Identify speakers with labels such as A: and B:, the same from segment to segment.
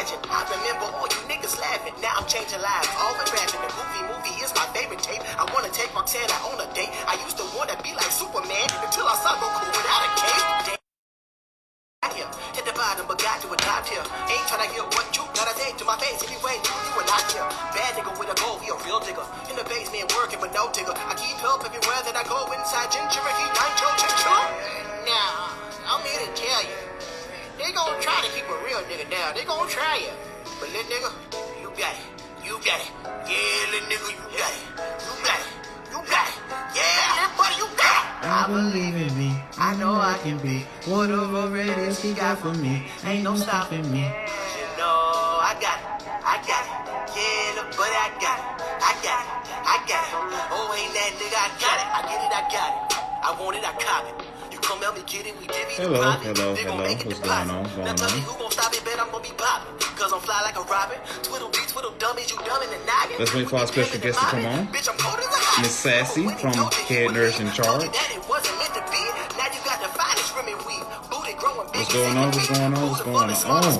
A: imagine. I remember all you niggas laughing. Now I'm changing lives, all in rapping. The Goofy movie is my favorite tape. I wanna take Roxanne on a date. I used to wanna be like Superman until I saw Goku without a cape. Here, hit the bottom, but got to a top tier. Ain't tryna hear what you gotta say to my face. Anyway, you were not here. Bad nigga with a goal, he a real digger. In the basement working with no digger. I keep help everywhere that I go inside ginger. He done Joe. Now, I'm here to tell you. They gon' try to keep a real nigga down. They gon' try you. But little nigga, you got it. You got it. Yeah, little nigga, you got it. You got it. You got it. Yeah, little buddy, you got it.
B: I believe in me. I know I can be whatever it is he got for me. Ain't no stopping me.
A: You know, I got it. I got it. Yeah, little buddy, I got it. I got it. I got it. Oh, ain't that nigga, I got it. I get it, I got it. I want it, I cop it. You come help me get it, we divvy the profit.
B: Hello. What's going on?
A: Now tell me who gon' stop it, bet I'm gon' be poppin'. Cause I'm fly like a robin. Twiddle dummies, you dumb in the noggin.
B: Let's wait for our special guest to come on.
A: Bitch, I'm cold as a hot.
B: Miss Sassy from Head Nurse in Charge.
A: That it wasn't meant to be. Now you got the finest rim and weave. Booty growing big.
B: What's going on?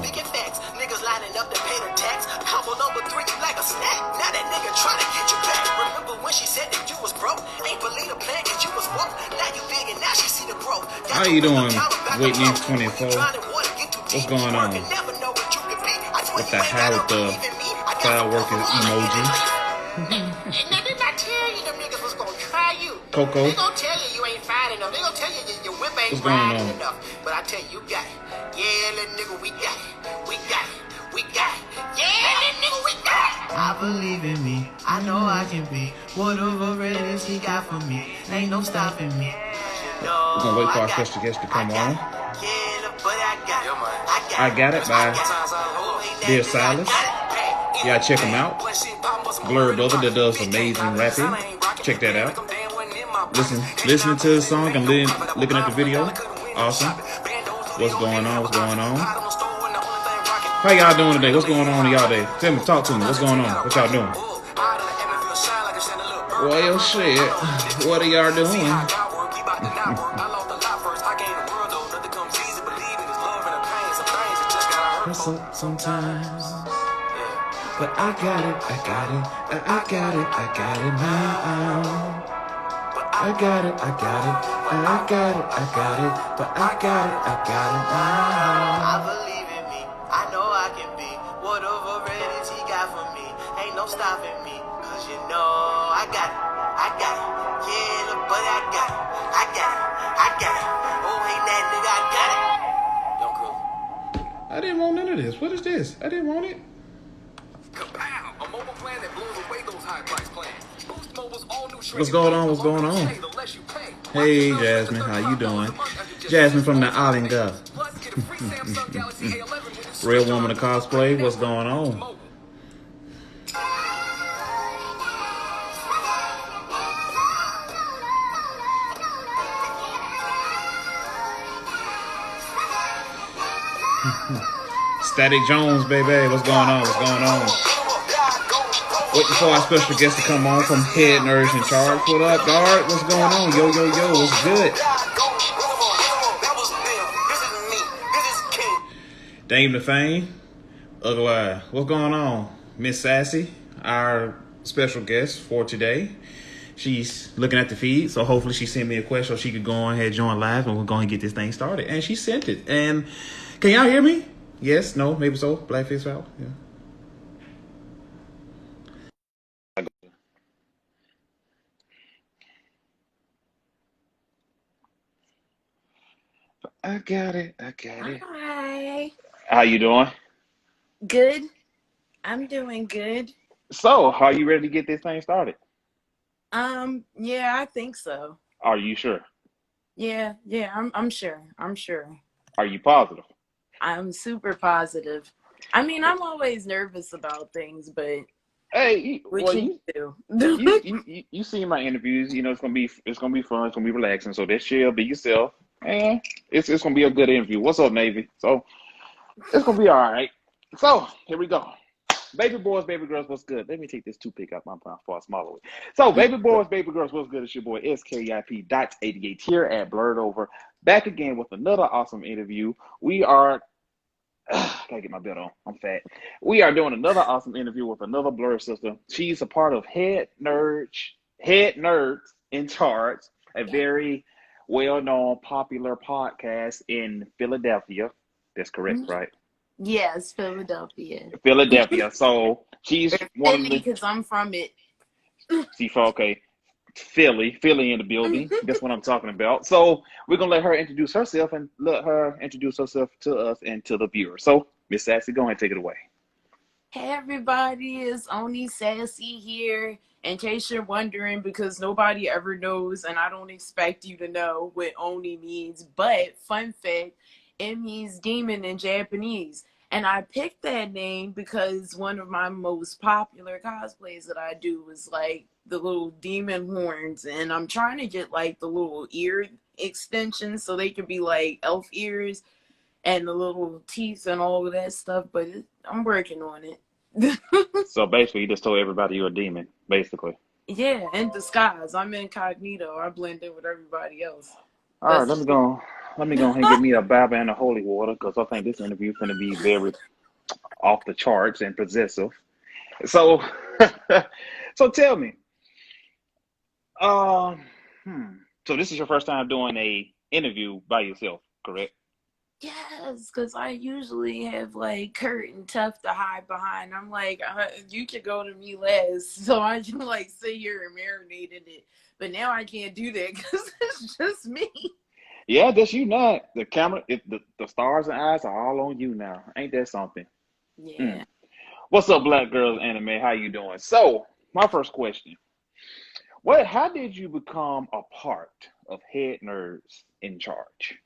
A: Speaking facts. Niggas lining up to pay the tax. Combo number 3, you like a snack. Now that nigga trying to get you back. Remember when she said that you was broke? Ain't believe the plan that you was woke. Now you big and now she see the growth.
B: How you doing, Whitney 24? What's going on? What the hell with the fireworker emoji?
A: Now didn't I tell you them niggas was gonna try you?
B: Coco.
A: They gonna tell you ain't fine enough. They gonna tell you your whip ain't riding enough. But I tell you, you got it. Yeah, little nigga, we got it. We got it. We got it. Yeah, little nigga, we got it.
B: I believe in me. I know I can be whatever it is he got for me. Ain't no stopping me. We're gonna wait for our special guest to come on. I Got It by Dear Silas. Yeah, check him out. Blerd brother that does amazing rapping. Check that out. Listening to the song and looking at the video. Awesome. What's going on? How y'all doing today? What's going on in y'all day? Tell me, talk to me. What's going on? What y'all doing? Well, shit. What are y'all doing? Sometimes, but I got it now. I got it, but I got it now.
A: I believe in me, I know I can be whatever it is he got for me. Ain't no stopping me, cause you know I got it, yeah, look, but I got it, oh, ain't that nigga, I got it. Young Crew.
B: I didn't want none of this. What is this? I didn't want it.
C: Kapow! A mobile plan that blows away those high price plans. Boost Mobile's all new
B: What's going on? Hey, Jasmine, how you doing? Jasmine from the Island Gulf. Real woman of cosplay, what's going on? Static Jones, baby, what's going on? Waiting for our special guest to come on from Head Nurse in Charge. What up, Guard? What's going on? Yo, what's good? Dame the Fame, otherwise, what's going on? Miss Sassy, our special guest for today. She's looking at the feed, so hopefully she sent me a question so she could go on ahead, join live, and we're going to get this thing started. And she sent it. And can y'all hear me? Yes, no, maybe so. Blackface out. Yeah. I got it.
D: Hi.
B: How you doing?
D: Good. I'm doing good.
B: So, are you ready to get this thing started?
D: Yeah, I think so.
B: Are you sure?
D: Yeah, I'm sure.
B: Are you positive?
D: I'm super positive. I mean, I'm always nervous about things, but
B: hey, you see my interviews. You know, it's gonna be fun. It's gonna be relaxing. So just chill, be yourself, and it's gonna be a good interview. What's up, Navy? So it's gonna be all right. So here we go. Baby boys, baby girls, what's good? Let me take this toothpick out my mouth for a smaller way. So, baby boys, baby girls, what's good? It's your boy SKIP.88 here at Blerd Over. Back again with another awesome interview. We are Gotta get my belt on. I'm fat. We are doing another awesome interview with another Blerd sister. She's a part of Head Nerds in Charge, a very well-known, popular podcast in Philadelphia. That's correct, right?
D: Yes, Philadelphia.
B: Philadelphia. So she's
D: Or
B: one of
D: Philly,
B: the.
D: because I'm from it.
B: Okay. Philly in the building. That's what I'm talking about. So we're gonna let her introduce herself and let her introduce herself to us and to the viewer. So Miss Sassy, go ahead and take it away.
D: Hey everybody, it's Oni Sassy here. In case you're wondering, because nobody ever knows, and I don't expect you to know what Oni means, but fun fact, it means demon in Japanese. And I picked that name because one of my most popular cosplays that I do is like the little demon horns, and I'm trying to get like the little ear extensions so they can be like elf ears and the little teeth and all of that stuff, but I'm working on it.
B: So basically, you just told everybody you're a demon, basically.
D: Yeah, in disguise. I'm incognito. I blend in with everybody else.
B: All right,
D: That's
B: let me go ahead and get me a Bible and a holy water because I think this interview is going to be very off the charts and possessive. So, so tell me, um, so this is your first time doing a interview by yourself, correct?
D: yes, because I usually have like Kurt and Tough to hide behind. I'm like, you could go to me last, so I can like sit here and marinate in it. But now I can't do that because it's just me.
B: Yeah, that's you now. The camera, the stars and eyes are all on you now. Ain't that something?
D: Yeah.
B: Mm. What's up, Black Girls Anime? How you doing? So, my first question: how did you become a part of Head Nerds in Charge?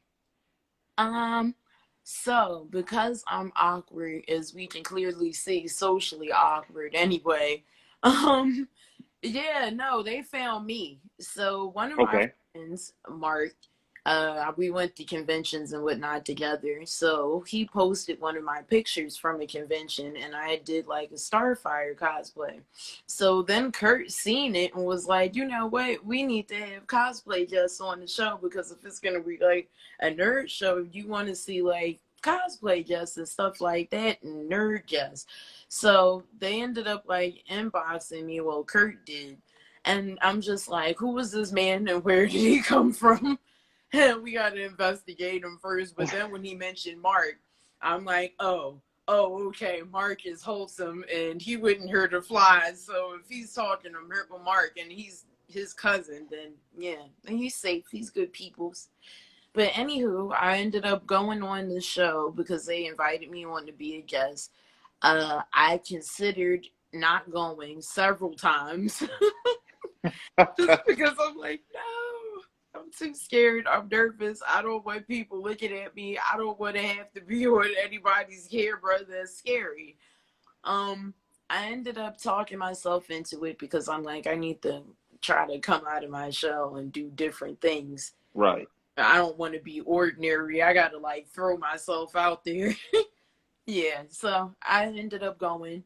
D: Um, so because I'm awkward, as we can clearly see, socially awkward anyway. Um, yeah, no, they found me. So one of my
B: Okay,
D: friends, Mark, we went to conventions and whatnot together. So he posted one of my pictures from a convention, and I did like a Starfire cosplay. So then Kurt seen it and was like, you know what, we need to have cosplay just on the show, because if it's gonna be like a nerd show, you want to see like cosplay just and stuff like that and nerd just. So they ended up like inboxing me. Well, Kurt did. And I'm just like, who was this man and where did he come from? And we got to investigate him first. But then when he mentioned Mark, I'm like, okay, Mark is wholesome and he wouldn't hurt a fly. So if he's talking to Mark and he's his cousin, then yeah, and he's safe. He's good peoples. But anywho, I ended up going on the show because they invited me on to be a guest. I considered not going several times just because I'm like, no, I'm too scared. I'm nervous. I don't want people looking at me. I don't want to have to be on anybody's camera. That's scary. I ended up talking myself into it because I'm like, I need to try to come out of my shell and do different things.
B: right.
D: I don't want to be ordinary. I got to like throw myself out there. Yeah, so I ended up going.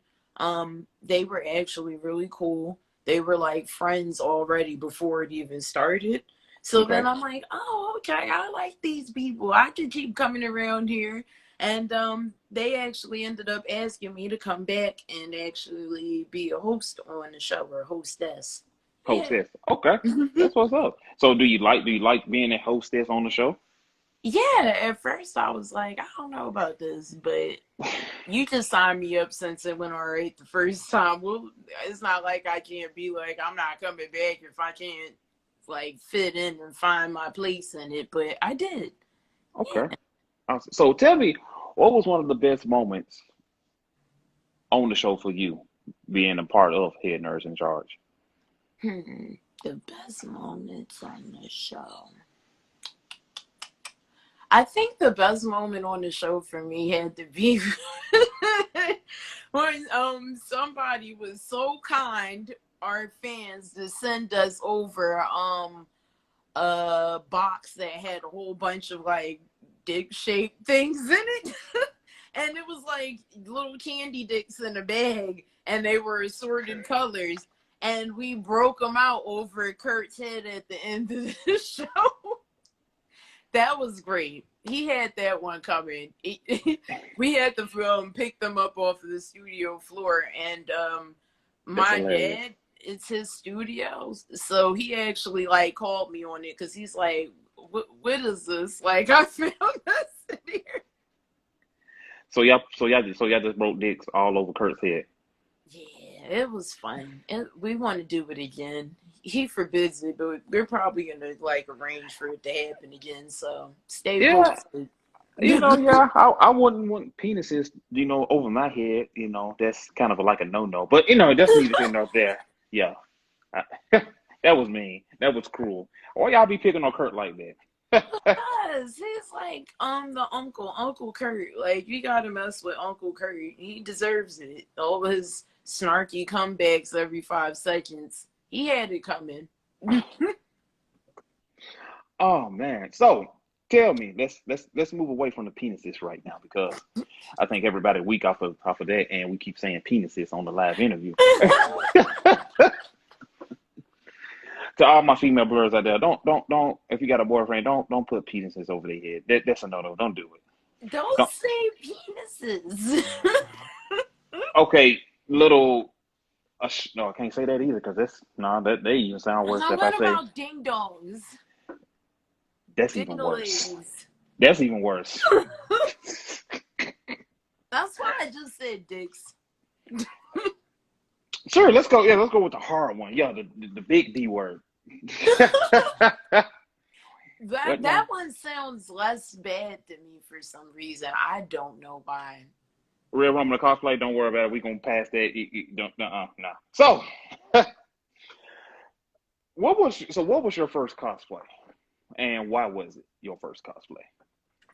D: They were actually really cool. They were like friends already before it even started. So
B: Okay.
D: then I'm like, oh, okay, I like these people. I can keep coming around here. And they actually ended up asking me to come back and actually be a host on the show, or hostess. Yeah.
B: Hostess. Okay, that's what's up. So do you like being a hostess on the show?
D: Yeah, at first I was like, I don't know about this, but you just signed me up since it went all right the first time. Well, it's not like I can't be like, I'm not coming back if I can't like fit in and find my place in it, but I did.
B: Okay. Awesome. So tell me, what was one of the best moments on the show for you, being a part of Head Nerds in Charge?
D: The best moments on the show. I think the best moment on the show for me had to be when somebody was so kind, our fans, to send us over a box that had a whole bunch of like dick shaped things in it. And it was like little candy dicks in a bag, and they were assorted colors, and we broke them out over Kurt's head at the end of the show. That was great. he had that one coming. We had to pick them up off of the studio floor, and
E: That's
D: my
E: hilarious.
D: dad, it's his studio, so he actually like called me on it because he's like, what is this? Like, I found this in here.
E: So y'all just broke dicks all over Kurt's head.
D: Yeah, it was fun. We want to do it again. He forbids it, but we're probably gonna like arrange for it to happen again. So stay
E: Yeah,
D: posted.
E: yeah. I wouldn't want penises, over my head. That's kind of like a no-no. But that's neither here nor there. Yeah, I, that was mean. That was cruel. Why y'all be picking on Kurt like that?
D: Yes, he's like the Uncle Kurt. Like you gotta mess with Uncle Kurt. He deserves it. All his snarky comebacks every 5 seconds. He had it coming.
E: Oh man. So tell me, let's move away from the penises right now because I think everybody weak off of that, and we keep saying penises on the live interview. To all my female blurs out there, don't. If you got a boyfriend, don't put penises over their head. That's a no. Don't do it.
D: Don't
E: Don't.
D: say penises.
E: Okay, little. No, I can't say that either because that they even sound worse if I
D: What
E: say
D: about ding dongs?
E: that's even worse.
D: Dinglings.
E: That's even worse.
D: That's why I just said dicks.
E: Sure, let's go. Yeah, let's go with the hard one. Yeah, the big D word. What
D: That
E: now?
D: one sounds less bad to me for some reason. I don't know why.
E: Real Roman the cosplay. Don't worry about it. We gonna pass that. Don't. No. So, what was your first cosplay, and why was it your first cosplay?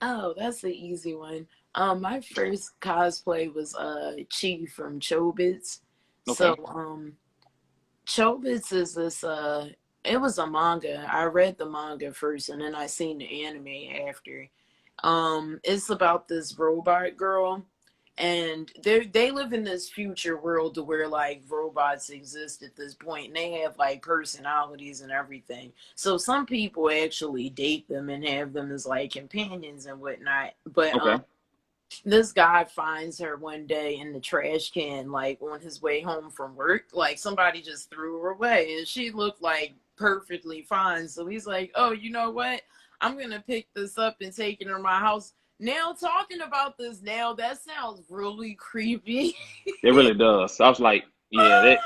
D: Oh, that's the easy one. My first cosplay was Chi from Chobits. So
E: Okay.
D: Chobits is this it was a manga. I read the manga first and then I seen the anime after. It's about this robot girl and they live in this future world to where like robots exist at this point and they have like personalities and everything. So some people actually date them and have them as like companions and whatnot. But
E: Okay.
D: this guy finds her one day in the trash can, like on his way home from work. Like somebody just threw her away, and she looked like perfectly fine. So he's like, "Oh, you know what? I'm gonna pick this up and take it to my house." Now talking about this now, that sounds really creepy.
E: It really does. I was like, yeah,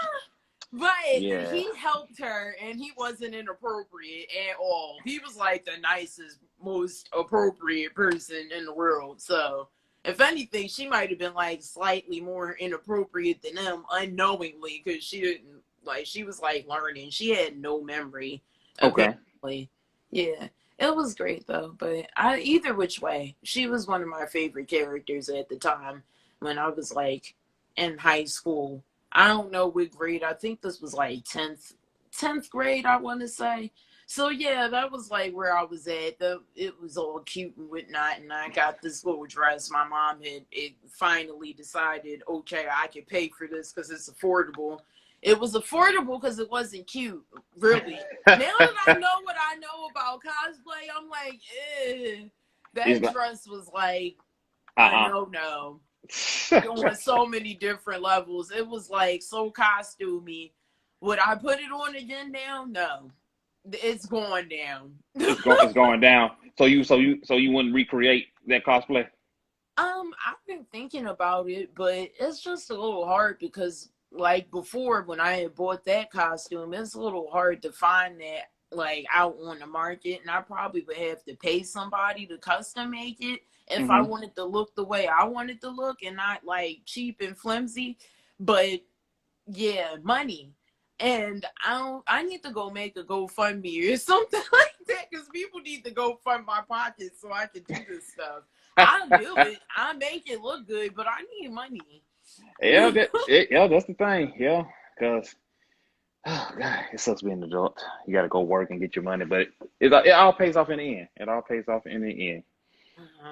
D: But
E: yeah.
D: he helped her and he wasn't inappropriate at all. He was like the nicest, most appropriate person in the world. So, if anything, she might have been like slightly more inappropriate than him unknowingly because she didn't she was like learning. She had no memory,
E: Okay.
D: apparently. Yeah. It was great though, but either which way, she was one of my favorite characters at the time when I was like in high school. I don't know what grade. I think this was like 10th grade, I want to say. So yeah, that was like where I was at. It was all cute and whatnot, and I got this little dress. My mom had it finally decided, okay, I could pay for this because it's affordable. It was affordable because it wasn't cute, really. Now that I know what I know about cosplay, I'm like,
E: It's
D: that
E: like,
D: dress was like a
E: uh-uh.
D: no on so many different levels. It was like so costumey. Would I put it on again now? No. It's going down.
E: It's going down. So you wouldn't recreate that cosplay?
D: I've been thinking about it, but it's just a little hard because like before when I had bought that costume, it's a little hard to find that like out on the market and I probably would have to pay somebody to custom make it if I
E: Mm-hmm.
D: wanted to look the way I wanted to look and not like cheap and flimsy. But yeah, money. And I need to go make a GoFundMe or something like that because people need to go fund my pockets so I can do this stuff. I'll do it. I make it look good, but I need money.
E: Yeah, that's the thing. Yeah, because oh God, it sucks being an adult. You got to go work and get your money, but it all pays off in the end. It all pays off in the end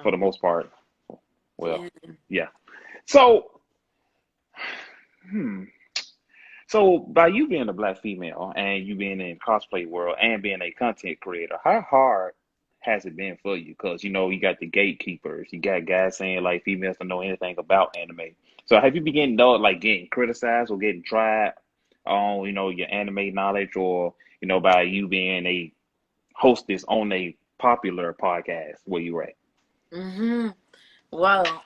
E: for the most part. Well,
D: Yeah.
E: yeah. So, hmm. So by you being a black female and you being in cosplay world and being a content creator, how hard has it been for you? Because you know you got the gatekeepers, you got guys saying like females don't know anything about anime. So have you begun know like getting criticized or getting tried on your anime knowledge, or by you being a hostess on a popular podcast where you at?
D: Mm-hmm. Well,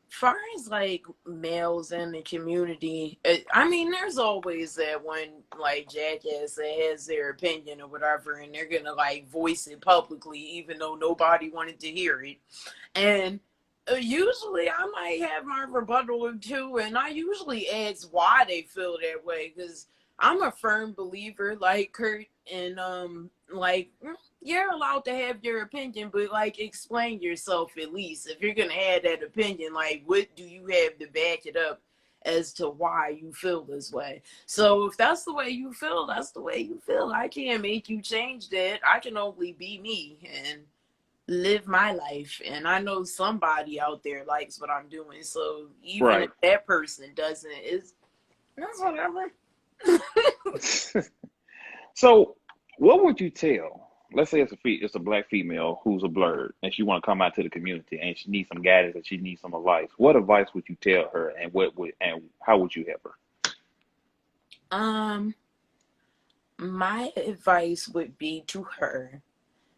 D: far as like males in the community, I mean, there's always that one like jackass that has their opinion or whatever, and they're gonna like voice it publicly, even though nobody wanted to hear it. And usually I might have my rebuttal or two, and I usually ask why they feel that way, because I'm a firm believer, like Kurt, and like you're allowed to have your opinion, but like explain yourself at least. If you're gonna have that opinion, like what do you have to back it up as to why you feel this way? So if that's the way you feel, that's the way you feel. I can't make you change that. I can only be me and live my life, and I know somebody out there likes what I'm doing, so even if
E: Right.
D: that person doesn't, that's whatever.
E: So what would you tell? Let's say it's a black female who's a blerd and she want to come out to the community and she needs some guidance and she needs some advice. What advice would you tell her, and how would you help her?
D: um my advice would be to her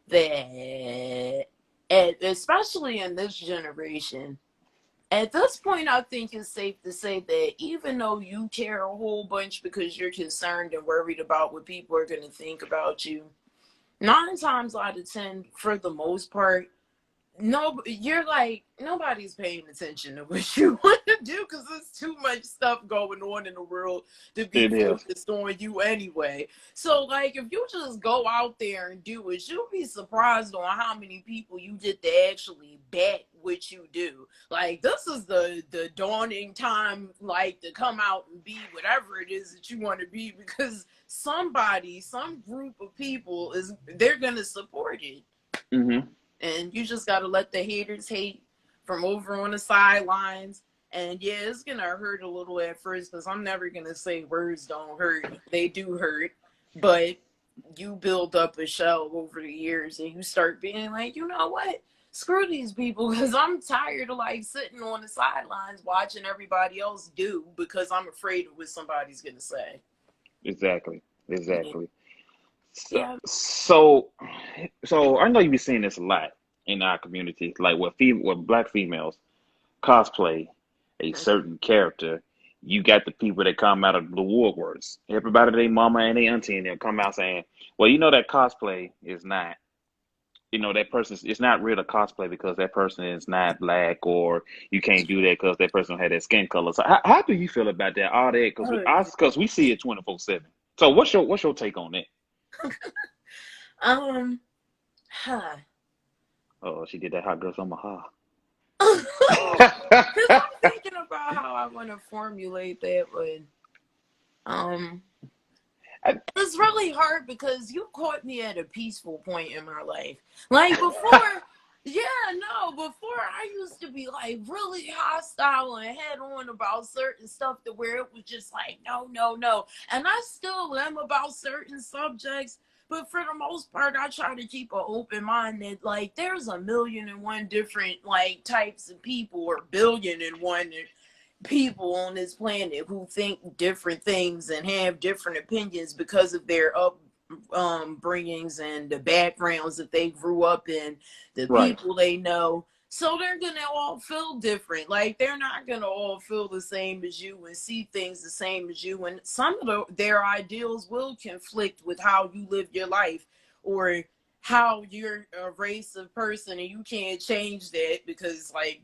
D: that, especially in this generation, at this point, I think it's safe to say that even though you care a whole bunch because you're concerned and worried about what people are going to think about you, 9 times out of 10, for the most part, no, you're like, nobody's paying attention to what you want to do because there's too much stuff going on in the world to be
E: It is.
D: focused on you anyway. So, like, if you just go out there and do it, you'll be surprised on how many people you get to actually back what you do. Like, this is the dawning time, like, to come out and be whatever it is that you want to be, because some group of people they're gonna support it.
E: Mm-hmm.
D: And you just got to let the haters hate from over on the sidelines. And yeah, it's going to hurt a little at first, because I'm never going to say words don't hurt. They do hurt. But you build up a shell over the years and you start being like, you know what? Screw these people, because I'm tired of like sitting on the sidelines watching everybody else do, because I'm afraid of what somebody's going to say.
E: Exactly.
D: Yeah.
E: Exactly. So,
D: Yeah.
E: so, so I know you be seeing this a lot in our community, like with black females cosplay a certain character. You got the people that come out of the woodworks. Everybody, they mama and they auntie, and they'll come out saying, "Well, that cosplay is not, that person's it's not real a cosplay because that person is not black, or you can't do that because that person had that skin color." So, how do you feel about that? All that because we see it 24/7. So, what's your take on that?
D: Huh.
E: Oh, she did that hot girl summer, huh?
D: Because I'm thinking about how I want to formulate that, but it's really hard because you caught me at a peaceful point in my life. Like before, before I used to be like really hostile and head on about certain stuff to where it was just like, no, no, no. And I still am about certain subjects. But for the most part, I try to keep an open mind that, like, there's 1,000,001 different, like, types of people, or 1,000,001 people on this planet who think different things and have different opinions because of their bringings and the backgrounds that they grew up in, the
E: Right.
D: people they know. So they're going to all feel different. Like, they're not going to all feel the same as you and see things the same as you. And some of their ideals will conflict with how you live your life, or how you're a race of person, and you can't change that because, like,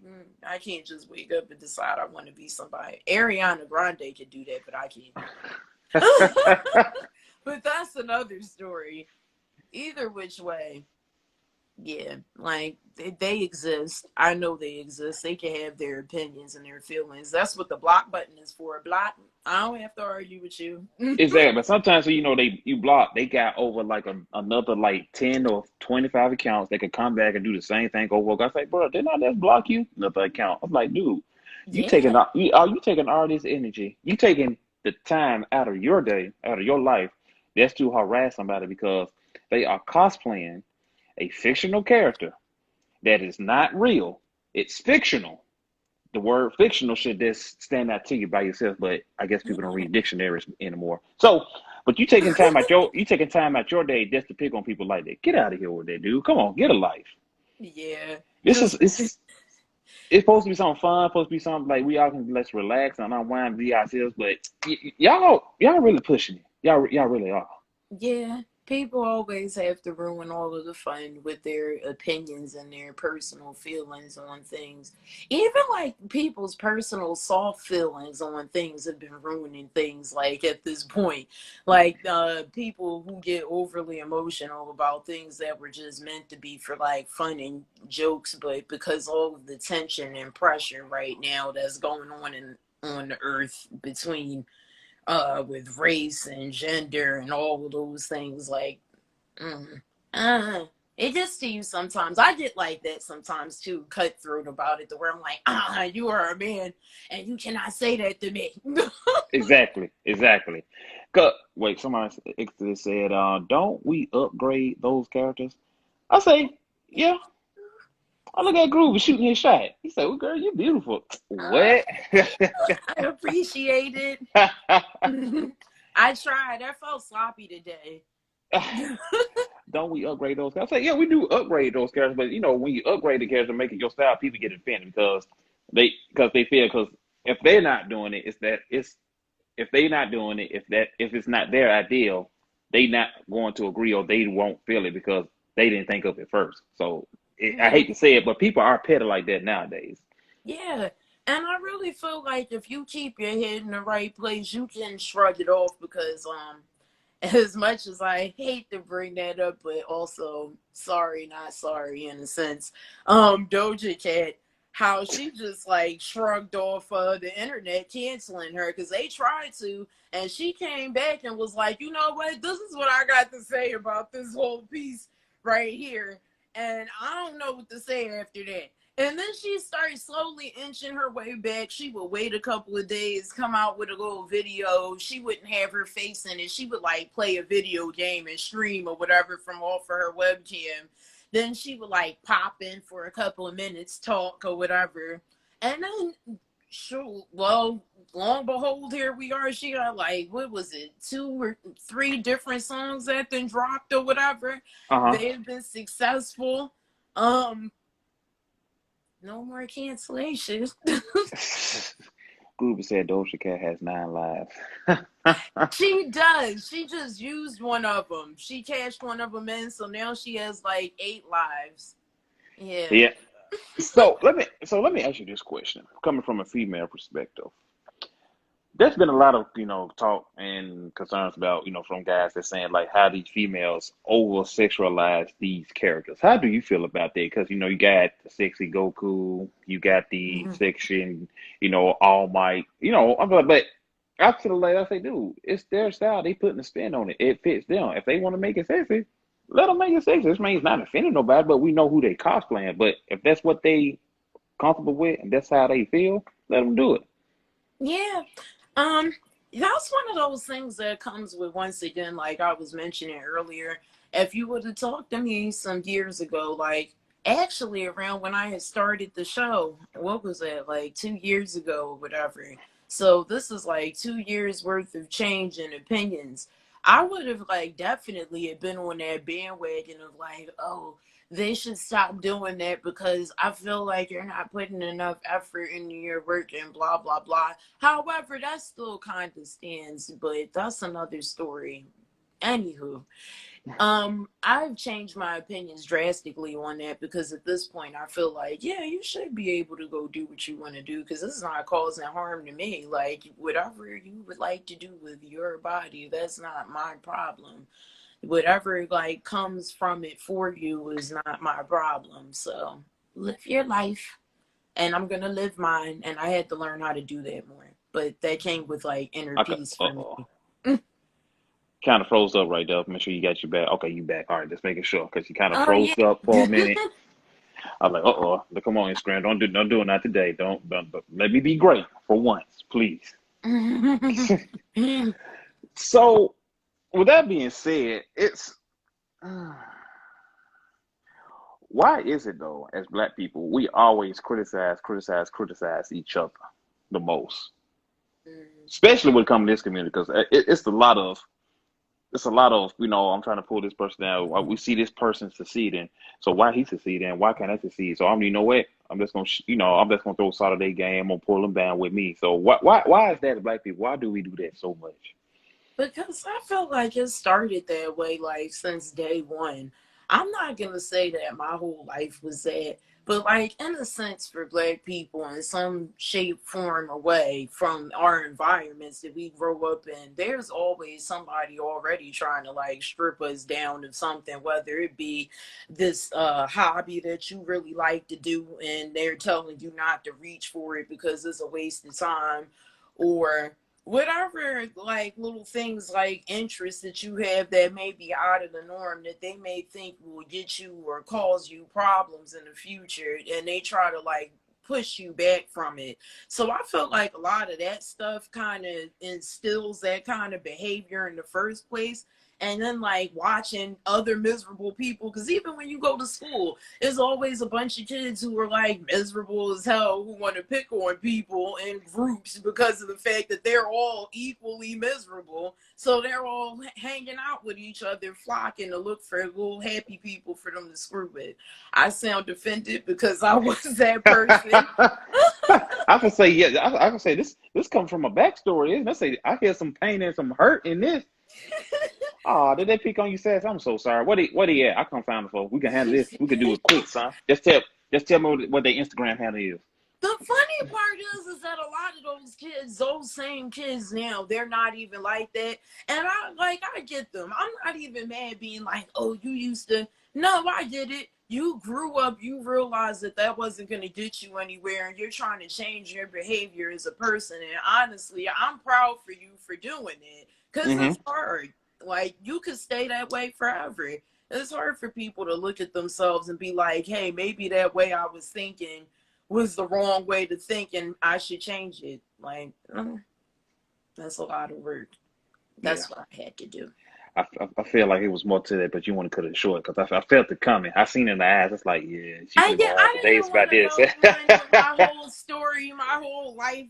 D: I can't just wake up and decide I want to be somebody. Ariana Grande could do that, but I can't. But that's another story. Either which way. Yeah, like they exist. I know they exist. They can have their opinions and their feelings. That's what the block button is for. Block. I don't have to argue with you.
E: Exactly. But sometimes, you block, they got over like another like 10 or 25 accounts. They could come back and do the same thing over. I say, bro, didn't I just block you? Another account. I'm like, dude,
D: Yeah.
E: you taking all this energy. You taking the time out of your day, out of your life, that's to harass somebody because they are cosplaying a fictional character that is not real, it's fictional. The word fictional should just stand out to you by yourself, but I guess people don't read dictionaries anymore. So, but you taking time out your day just to pick on people like that. Get out of here with that, dude. Come on, get a life.
D: Yeah,
E: This
D: just
E: is it's supposed to be something fun, supposed to be something like we all can let's relax and unwind, be ourselves. But y'all really pushing it. Y'all really are.
D: yeah. People always have to ruin all of the fun with their opinions and their personal feelings on things. Even like people's personal soft feelings on things have been ruining things like at this point. Like people who get overly emotional about things that were just meant to be for like fun and jokes, but because all of the tension and pressure right now that's going on the earth between with race and gender and all of those things like mm, it just seems sometimes I get like that sometimes too, cutthroat about it to where I'm like, you are a man and you cannot say that to me.
E: Exactly. Wait, somebody said, don't we upgrade those characters? I say, yeah. I look at Groove shooting his shot. He said, well, girl, you're beautiful. What?
D: I appreciate it. I tried. I felt sloppy today.
E: Don't we upgrade those characters? I say, yeah, we do upgrade those characters, but when you upgrade the character, make it your style, people get offended because they feel because if they're not doing it, if they're not doing it, if it's not their ideal, they not going to agree or they won't feel it because they didn't think of it first. So I hate to say it, but people are petty like that nowadays.
D: Yeah. And I really feel like if you keep your head in the right place, you can shrug it off because as much as I hate to bring that up, but also sorry, not sorry in a sense. Doja Cat, how she just like shrugged off the internet canceling her because they tried to, and she came back and was like, you know what, this is what I got to say about this whole piece right here. And I don't know what to say after that. And then she started slowly inching her way back. She would wait a couple of days, come out with a little video. She wouldn't have her face in it. She would like play a video game and stream or whatever from off of her webcam. Then she would like pop in for a couple of minutes, talk or whatever. And then, sure, well, long and behold, here we are. She got like, what was it, 2 or 3 different songs that then dropped or whatever.
E: Uh
D: They've been successful. No more cancellations.
E: huh. Gruber said Doja Cat has 9 lives.
D: She does. She just used one of them. She cashed one of them in, so now she has like 8 lives. Yeah.
E: Yeah. So let me ask you this question, coming from a female perspective. There's been a lot of talk and concerns about from guys that's saying like how these females over sexualize these characters. How do you feel about that? Because you got the sexy Goku, you got the
D: Mhm.
E: section, All Might, I'm like, but I feel like I say, dude, it's their style. They putting a spin on it. It fits them. If they want to make it sexy, let them make it sexy. This means not offending nobody, but we know who they cosplaying. But if that's what they comfortable with and that's how they feel, let them do it.
D: Yeah. Um, that's one of those things that comes with, once again, like I was mentioning earlier, if you would have talked to me some years ago, like actually around when I had started the show, what was that, like 2 years ago or whatever. So this is like 2 years worth of change in opinions. I would have like definitely have been on that bandwagon of like, oh, they should stop doing that because I feel like you're not putting enough effort into your work and blah blah blah. However, that still kind of stands, but that's another story. Anywho, I've changed my opinions drastically on that because at this point I feel like, yeah, you should be able to go do what you want to do because this is not causing harm to me. Like, whatever you would like to do with your body, that's not my problem. Whatever like comes from it for you is not my problem. So live your life, and I'm gonna live mine. And I had to learn how to do that more. But that came with like inner
E: Okay.
D: peace for me.
E: Uh-oh. Kind of froze up right there. Make sure you got your back. Okay, you back. All right, just making sure because you kind of
D: Oh
E: froze
D: yeah.
E: up for a minute. I was like, uh-oh, come on, Instagram, don't do it not today. Don't let me be great for once, please. So, with that being said, it's why is it though, as Black people, we always criticize each other the most, especially when it comes to this community, because it's a lot of, I'm trying to pull this person down. We see this person succeeding, so why he succeeding? Why can't I succeed? So you know what? I'm just gonna, I'm just gonna throw salt of their game. I'm gonna pull them down with me. So why is that, Black people? Why do we do that so much?
D: Because I felt like it started that way, like since day one. I'm not gonna say that my whole life was that, but like in a sense, for Black people, in some shape, form, or way, from our environments that we grow up in, there's always somebody already trying to like strip us down of something, whether it be this hobby that you really like to do, and they're telling you not to reach for it because it's a waste of time, or whatever, like little things like interests that you have that may be out of the norm that they may think will get you or cause you problems in the future, and they try to like push you back from it. So I felt like a lot of that stuff kind of instills that kind of behavior in the first place. And then like watching other miserable people, because even when you go to school, there's always a bunch of kids who are like miserable as hell, who want to pick on people in groups because of the fact that they're all equally miserable. So they're all hanging out with each other, flocking to look for little happy people for them to screw with. I sound offended because I was that person.
E: I can say, yeah, I can say this comes from a backstory. Isn't it? I say I hear some pain and some hurt in this. Oh, did they pick on you, Sass? I'm so sorry. What he at? I can't find the folks. We can handle this. We can do it quick, son. Just tell me what their Instagram handle is.
D: The funny part is that a lot of those kids, those same kids now, they're not even like that. And I get them. I'm not even mad being like, oh, you used to. No, I get it. You grew up, you realized that wasn't going to get you anywhere, and you're trying to change your behavior as a person. And honestly, I'm proud for you for doing it, because it's hard. Like, you could stay that way forever. It's hard for people to look at themselves and be like, hey, maybe that way I was thinking was the wrong way to think and I should change it. Like, that's a lot of work. That's what I had to do.
E: I feel like it was more to that, but you want to cut it short because I felt it coming. I seen it in the eyes. It's like, yeah, she could go on for days about this.
D: My whole story, my whole life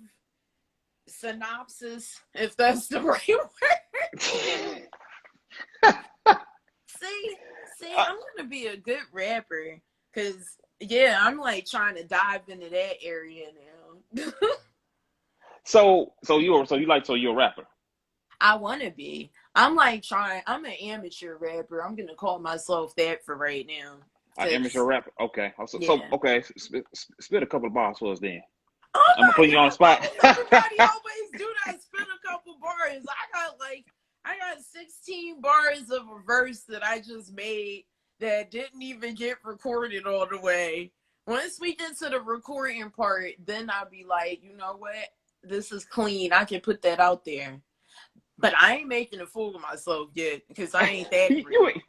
D: synopsis, if that's the right word. See, I'm gonna be a good rapper because I'm like trying to dive into that area now.
E: So you're a rapper.
D: I want to be. I'm an amateur rapper. I'm going to call myself that for right now.
E: An amateur rapper? Okay. Okay, spit a couple of bars for us then.
D: Oh,
E: I'm going to put you on the spot.
D: Everybody always do that, spit a couple bars. I got 16 bars of a verse that I just made that didn't even get recorded all the way. Once we get to the recording part, then I'll be like, you know what? This is clean. I can put that out there. But I ain't making a fool of myself yet because I ain't that great.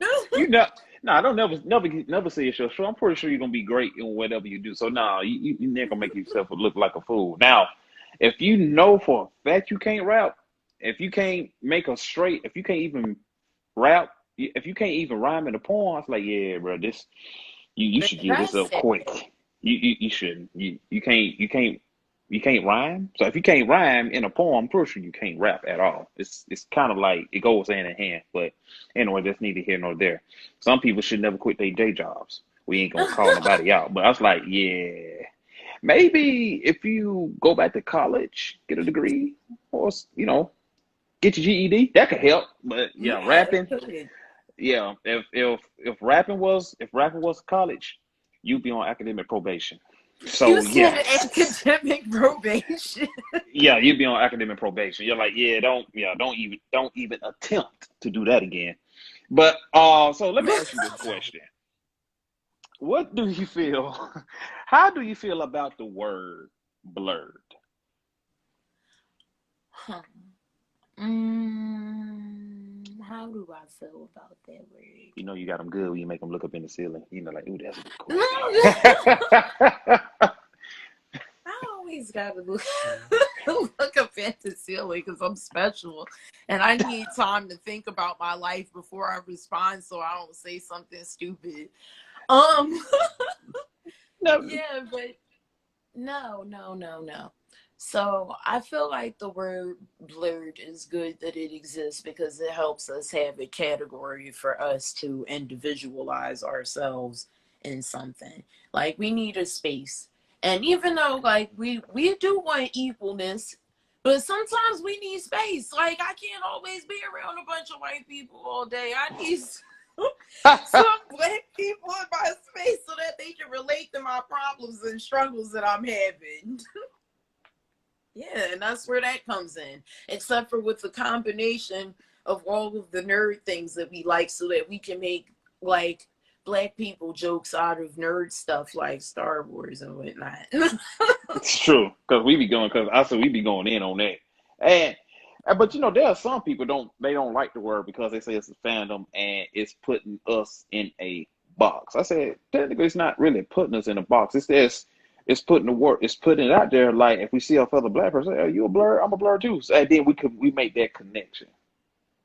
E: I don't never say it's your show. I'm pretty sure you're gonna be great in whatever you do. So you're never gonna make yourself look like a fool. Now, if you know for a fact you can't rap, if you can't if you can't even rap, if you can't even rhyme in a poem, it's like, yeah, bro, you should give this up quick. You shouldn't. You can't rhyme. So if you can't rhyme in a poem, I'm pretty sure you can't rap at all. It's kind of like it goes hand in hand. But anyway, that's neither here nor there. Some people should never quit their day jobs. We ain't gonna call nobody out. But I was like, yeah, maybe if you go back to college, get a degree, or get your GED, that could help. But rapping, if rapping was college, you'd be on academic probation. So
D: you said academic probation.
E: Yeah, you'd be on academic probation. You're like, don't even attempt to do that again. But so let me ask you this question. What do you feel? How do you feel about the word blerd?
D: How do I feel about that word?
E: You got them good when you make them look up in the ceiling. Like, ooh, that's a good question.
D: I always gotta look up at the ceiling because I'm special, and I need time to think about my life before I respond, so I don't say something stupid. Um,
E: No,
D: yeah, but no. So I feel like the word blurred is good that it exists because it helps us have a category for us to individualize ourselves in something. Like we need a space. And even though like we do want equalness, but sometimes we need space. Like I can't always be around a bunch of white people all day. I need some black people in my space so that they can relate to my problems and struggles that I'm having. Yeah, and that's where that comes in. Except for with the combination of all of the nerd things that we like so that we can make like black people jokes out of nerd stuff like Star Wars and whatnot.
E: it's true because we be going in on that, and but there are some people don't like the word because they say it's a fandom and it's putting us in a box. I said technically it's not really putting us in a box. It's putting the word, it's putting it out there. Like if we see a fellow black person, are you a blur? I'm a blur too. So, and then we make that connection.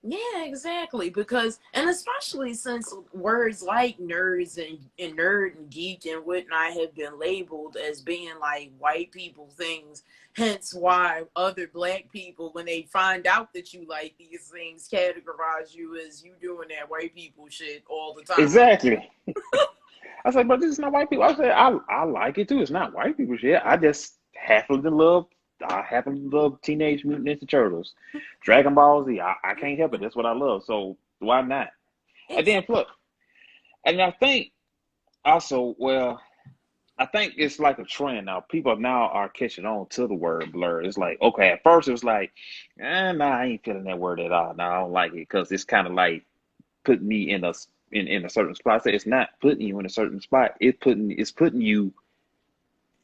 D: Yeah, exactly. Because, and especially since words like nerds and nerd and geek and whatnot have been labeled as being like white people things, hence why other black people, when they find out that you like these things, categorize you as you doing that white people shit all the time.
E: Exactly. I said, but this is not white people. I said, I like it too. It's not white people shit. I happen to love Teenage Mutant Ninja Turtles, Dragon Ball Z. I can't help it. That's what I love. So why not? And then look, and I think also, well, I think it's like a trend now. People now are catching on to the word blur. It's like, okay, at first it was like, nah, I ain't feeling that word at all. No, I don't like it because it's kind of like putting me in a certain spot. I say it's not putting you in a certain spot. It's putting you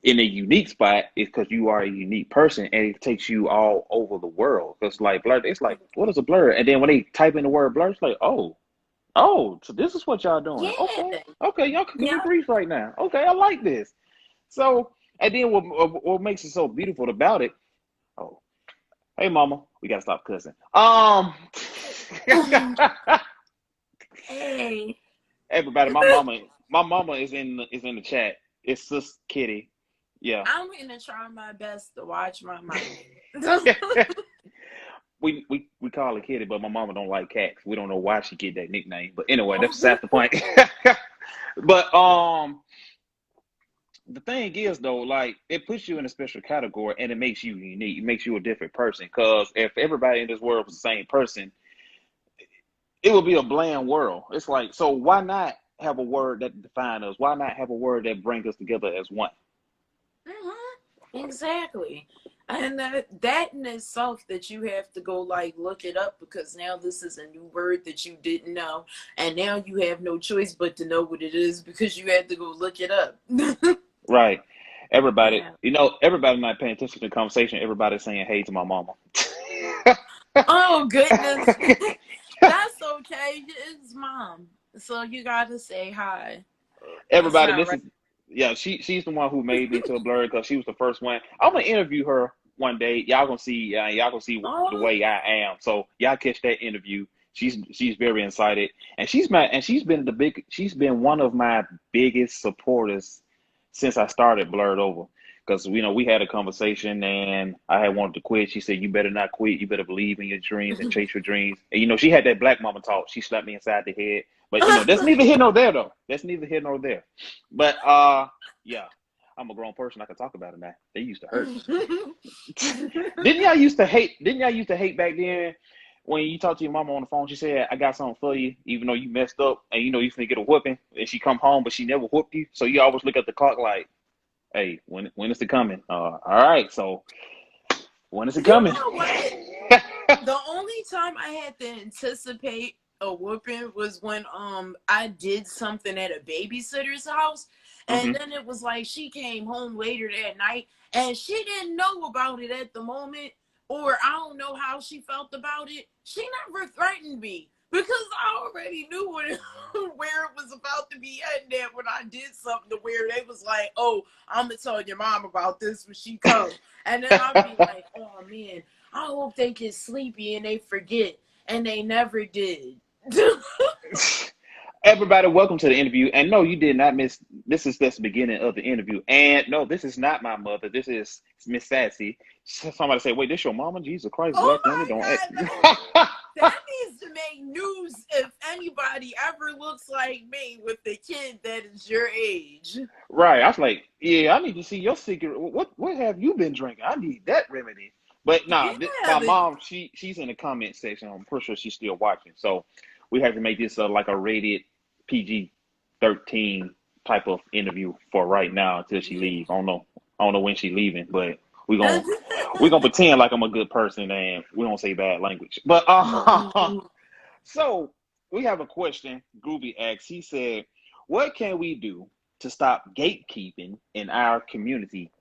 E: in a unique spot. It's because you are a unique person, and it takes you all over the world. Because like blur, it's like what is a blur? And then when they type in the word blur, it's like so this is what y'all doing.
D: Yeah,
E: Okay, y'all cooking me
D: yeah.
E: grease right now. Okay, I like this. So and then what makes it so beautiful about it? Oh, hey mama, we gotta stop cussing.
D: Hey,
E: Everybody, my mama is in the chat. It's Sis Kitty. Yeah.
D: I'm gonna try my best to watch my mouth.
E: we call her Kitty, but my mama don't like cats. We don't know why she get that nickname. But anyway, that's beside the point. But the thing is though, like it puts you in a special category and it makes you unique. It makes you a different person. Cause if everybody in this world was the same person, it would be a bland world. It's like, so why not have a word that defines us? Why not have a word that brings us together as one?
D: Exactly. And that in itself that you have to go like look it up because now this is a new word that you didn't know. And now you have no choice but to know what it is because you had to go look it up.
E: Right. Everybody,
D: Yeah.
E: everybody not paying attention to the conversation. Everybody's saying hey to my mama.
D: Oh goodness. That's okay. It's mom. So you gotta say hi. That's
E: Everybody,
D: not
E: this
D: right.
E: is yeah. She's the one who made me into a blur because she was the first one. I'm gonna interview her one day. Y'all gonna see. Y'all gonna see the
D: Oh,
E: way I am. So y'all catch that interview. She's very excited, and she's been one of my biggest supporters since I started Blurred Over. Because we had a conversation and I had wanted to quit. She said, "You better not quit. You better believe in your dreams and chase your dreams." And she had that black mama talk. She slapped me inside the head. But that's neither here nor there though. That's neither here nor there. But yeah, I'm a grown person. I can talk about it now. They used to hurt. Didn't y'all used to hate back then when you talk to your mama on the phone? She said, "I got something for you," even though you messed up and you finna get a whooping, and she come home, but she never whooped you. So you always look at the clock like, "Hey, when is it coming?" All right. So when is it
D: You
E: coming?
D: know what? The only time I had to anticipate a whooping was when I did something at a babysitter's house, and
E: Hmm.
D: then it was like she came home later that night and she didn't know about it at the moment, or I don't know how she felt about it. She never threatened me because I already knew where it was about to be at. That when I did something to where they was like, "Oh, I'm gonna tell your mom about this when she comes," and then I'd be like, "Oh man, I hope they get sleepy and they forget." And they never did.
E: Everybody, welcome to the interview. And no, you did not miss. This is just the beginning of the interview. And no, this is not my mother. This is Miss Sassy. Somebody say, "Wait, this your mama?" Jesus Christ,
D: Oh
E: black women
D: my
E: don't
D: God,
E: act.
D: that needs to make news if anybody ever looks like me with a kid that is your age.
E: Right. I was like, yeah, I need to see your secret. What have you been drinking? I need that remedy. But nah,
D: Yeah,
E: my
D: but
E: mom, she's in the comment section. I'm pretty sure she's still watching. So we have to make this like a rated PG-13 type of interview for right now until she
D: yeah.
E: leaves. I don't know when she's leaving, but we gonna pretend like I'm a good person and we don't say bad language. But so we have a question. Groovy asks. He said, "What can we do to stop gatekeeping in our community,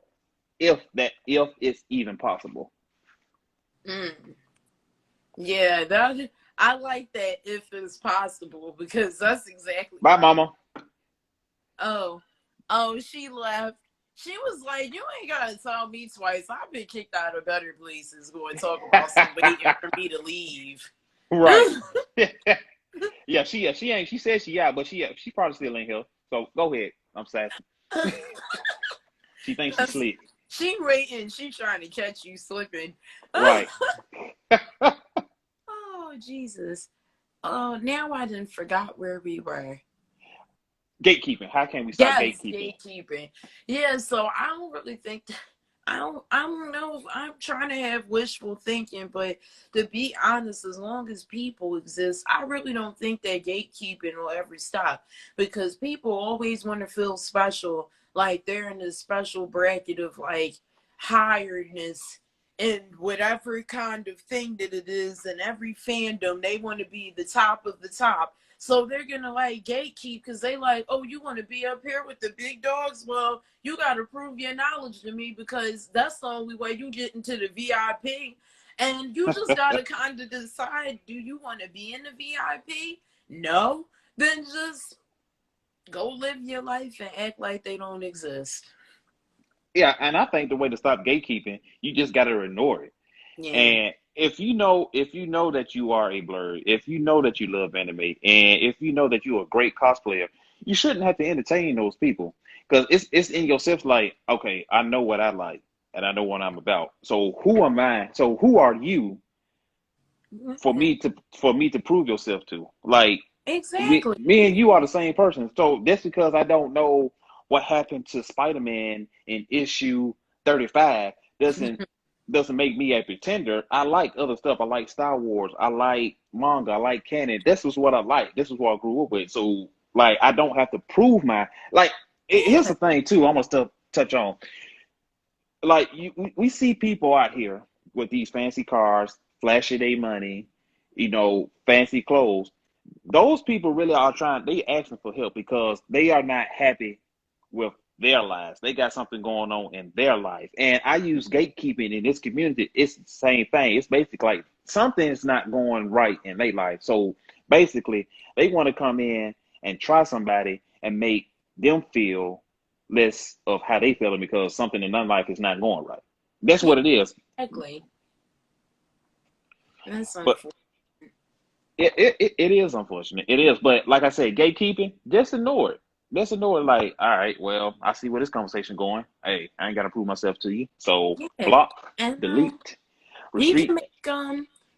E: if it's even possible?"
D: Mm. Yeah, that I like that if it's possible because that's exactly
E: Bye,
D: right.
E: mama.
D: Oh, she left. She was like, "You ain't gotta tell me twice. I've been kicked out of better places going to talk about some waiting for me to leave."
E: Right. She ain't. She said she out, but she probably still in here. So go ahead. I'm sassy. She thinks she's
D: That's,
E: slick.
D: she waiting. She trying to catch you slipping.
E: Right.
D: Oh, Jesus. Oh, now I didn't forgot where we were.
E: Gatekeeping. How can we stop
D: Yes,
E: gatekeeping?
D: gatekeeping. Yeah, so I don't really think I don't know if I'm trying to have wishful thinking, but to be honest, as long as people exist, I really don't think that gatekeeping will ever stop because people always want to feel special, like they're in this special bracket of like hiredness and whatever kind of thing that it is, and every fandom they want to be the top of the top. So they're gonna like gatekeep because they like, oh, you want to be up here with the big dogs? Well, you got to prove your knowledge to me because that's the only way you get into the VIP. And you just got to kind of decide, do you want to be in the VIP? No? Then just go live your life and act like they don't exist.
E: Yeah, and I think the way to stop gatekeeping, you just got to ignore it.
D: Yeah.
E: And if you know that you are a Blerd, if you know that you love anime, and if you know that you're a great cosplayer, you shouldn't have to entertain those people because it's in yourself. Like, okay, I know what I like and I know what I'm about. So who am I? So who are you for
D: Yeah.
E: me to prove yourself to? Like,
D: Exactly.
E: me and you are the same person. So just because I don't know what happened to Spider-Man in issue 35 doesn't make me a pretender. I like other stuff. I like Star Wars. I like manga. I like canon. This is what I like. This is what I grew up with. So like I don't have to prove my like. Here's
D: Yeah.
E: the thing too. I'm gonna touch on like we see people out here with these fancy cars, flashy their money, fancy clothes. Those people really are they asking for help because they are not happy with their lives. They got something going on in their life. And I use gatekeeping in this community. It's the same thing. It's basically like something's not going right in their life. So basically, they want to come in and try somebody and make them feel less of how they feeling because something in their life is not going right. That's
D: Yeah,
E: what it is.
D: exactly. That's
E: But
D: unfortunate.
E: it is unfortunate. It is. But like I said, gatekeeping, just ignore it. Just ignore it. Like, all right, well, I see where this conversation going. Hey, I ain't got to prove myself to you. So
D: Yeah.
E: block,
D: And
E: delete,
D: you can
E: retreat.
D: make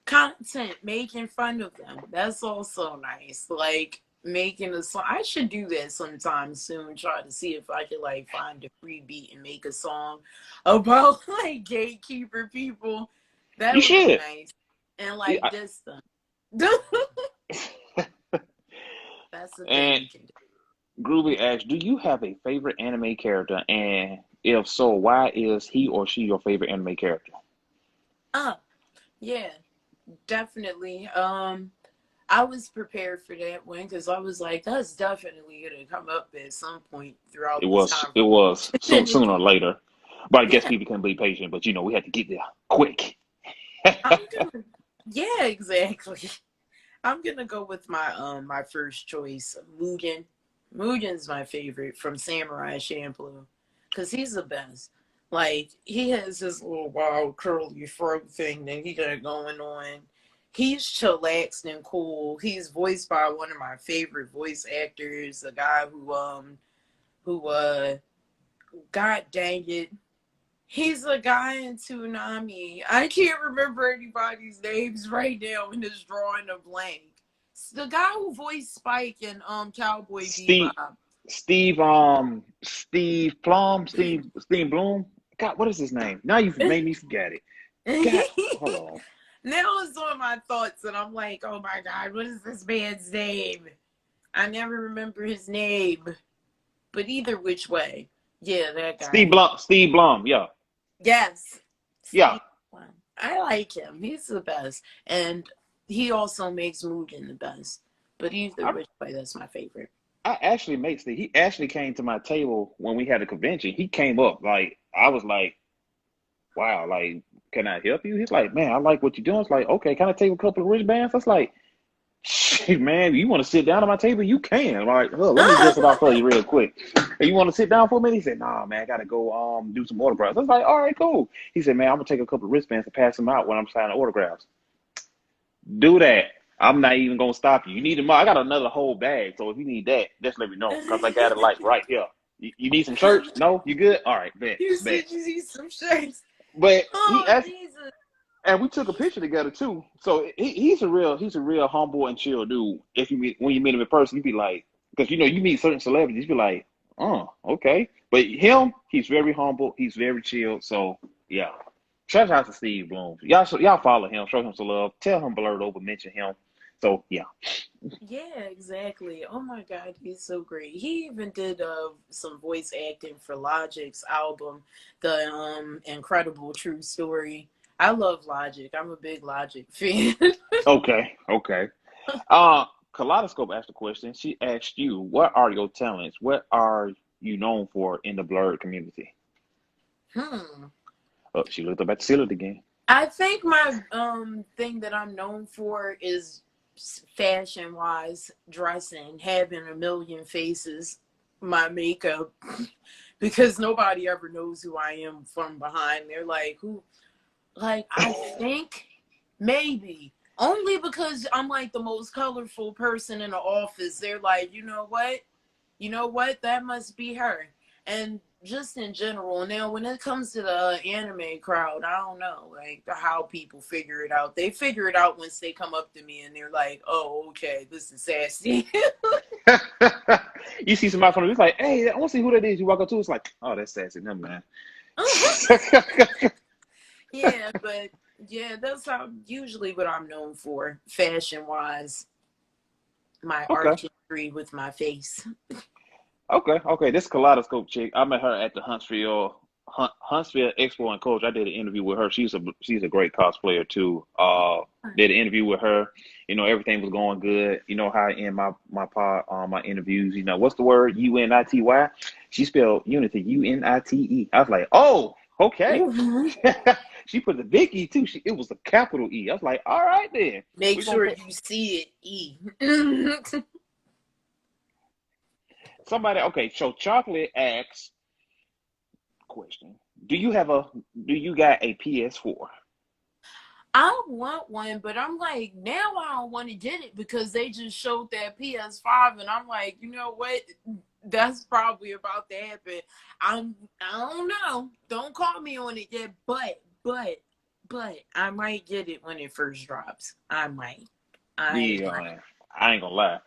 D: content making fun of them. That's also nice. Like making a song. I should do that sometime soon. Try to see if I could like find a free beat and make a song about like gatekeeper people.
E: You
D: That would be
E: should.
D: nice. And like
E: Yeah.
D: this them. That's the thing
E: And
D: you can do.
E: Groovy asks, do you have a favorite anime character? And if so, why is he or she your favorite anime character?
D: Yeah, definitely. I was prepared for that one because I was like, that's definitely gonna come up at some point
E: It
D: throughout this
E: was it was
D: conversation.
E: sooner or later. But I guess
D: Yeah,
E: people can be patient, but we had to get there quick.
D: I'm gonna. Yeah, exactly. I'm gonna go with my first choice, Mugen. Mugen's my favorite from Samurai Champloo because he's the best. Like he has this little wild curly fro thing that he got going on. he's chillaxed and cool. He's voiced by one of my favorite voice actors, a guy who God dang it. He's a guy in Toonami. I can't remember anybody's names right now and it's drawing a blank. It's the guy who voiced Spike in Cowboy
E: Steve,
D: Bebop.
E: Steve Bloom. God, what is his name? Now you've made me forget it. God, hold on.
D: Now it's on my thoughts and I'm like, oh my God, what is this man's name? I never remember his name. But either which way. Yeah, that guy.
E: Steve Blum, yeah.
D: Yes.
E: Yeah.
D: I like him. He's the best. And he also makes Mugen the best. But either which way, that's my favorite.
E: I actually made Steve. He actually came to my table when we had a convention. He came up, like, I was like, wow, like, can I help you? He's like, man, I like what you're doing. It's like, okay, can I take a couple of wristbands? I was like, shit, man, you want to sit down at my table? You can. Like, oh, let me dress it off for you real quick. Hey, you want to sit down for a minute? He said, nah, man, I got to go do some autographs. I was like, all right, cool. He said, man, I'm going to take a couple of wristbands and pass them out when I'm signing autographs. Do that. I'm not even going to stop you. You need them. I got another whole bag. So if you need that, just let me know because I got it like right here. You need some shirts? No? You good? All right, bet.
D: You said you need some shirts.
E: But
D: oh,
E: he asked,
D: Jesus.
E: and we took a picture together too. So he's a real humble and chill dude. When you meet him in person, you be like, because you meet certain celebrities, you be like, oh, okay. But him, he's very humble, he's very chill. So yeah, shout out to Steve Bloom. Y'all follow him, show him some love, tell him Blerd over, mention him. So yeah.
D: Yeah, exactly. Oh my God, he's so great. He even did some voice acting for Logic's album, The Incredible True Story. I love Logic. I'm a big Logic fan.
E: Okay. Kaleidoscope asked a question. She asked you, what are your talents? What are you known for in the Blerd community? Oh, she looked up at the ceiling again.
D: I think my thing that I'm known for is fashion wise, dressing, having a million faces, my makeup, because nobody ever knows who I am from behind. They're like, who? Like, I think maybe only because I'm like the most colorful person in the office. They're like, you know what? That must be her. And just in general, now when it comes to the anime crowd, I don't know like how people figure it out. They figure it out once they come up to me and they're like, oh, okay, this is sassy.
E: You see somebody from it's like, hey, I want to see who that is. You walk up to it's like, oh, that's sassy. Never mind.
D: Yeah, but yeah, that's usually what I'm known for, fashion wise. My artistry with my face.
E: Okay. This Kaleidoscope chick, I met her at the Huntsville Expo and Coach. I did an interview with her. She's a great cosplayer too. Did an interview with her. Everything was going good. You know how I end my interviews. What's the word? Unity. She spelled unity. UNITE. I was like, oh, okay. She put the big E too. It was a capital E. I was like, all right then.
D: Make sure you see it E.
E: Somebody, okay, so Chocolate asks, question, do you got a PS4?
D: I want one, but I'm like, now I don't want to get it because they just showed that PS5 and I'm like, you know what? That's probably about to happen. I don't know. Don't call me on it yet, but I might get it when it first drops. I might.
E: I ain't gonna lie.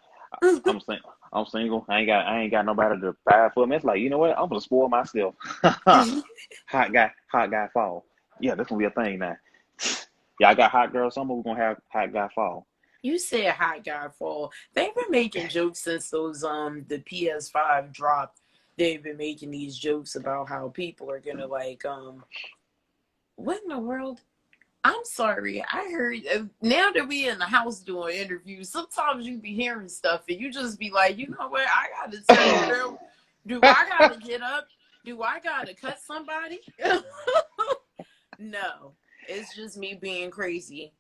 E: I'm single. I ain't got nobody to buy for me. It's like, you know what? I'm gonna spoil myself. Hot guy fall. Yeah, that's gonna be a thing now. Yeah, I got hot girl summer. We're gonna have hot guy fall.
D: You said hot guy fall. They've been making jokes since those the PS5 dropped. They've been making these jokes about how people are gonna like what in the world? I'm sorry. I heard now that we in the house doing interviews, sometimes you be hearing stuff and you just be like, you know what? I gotta tell you, girl, do I gotta get up? Do I gotta cut somebody? No, it's just me being crazy.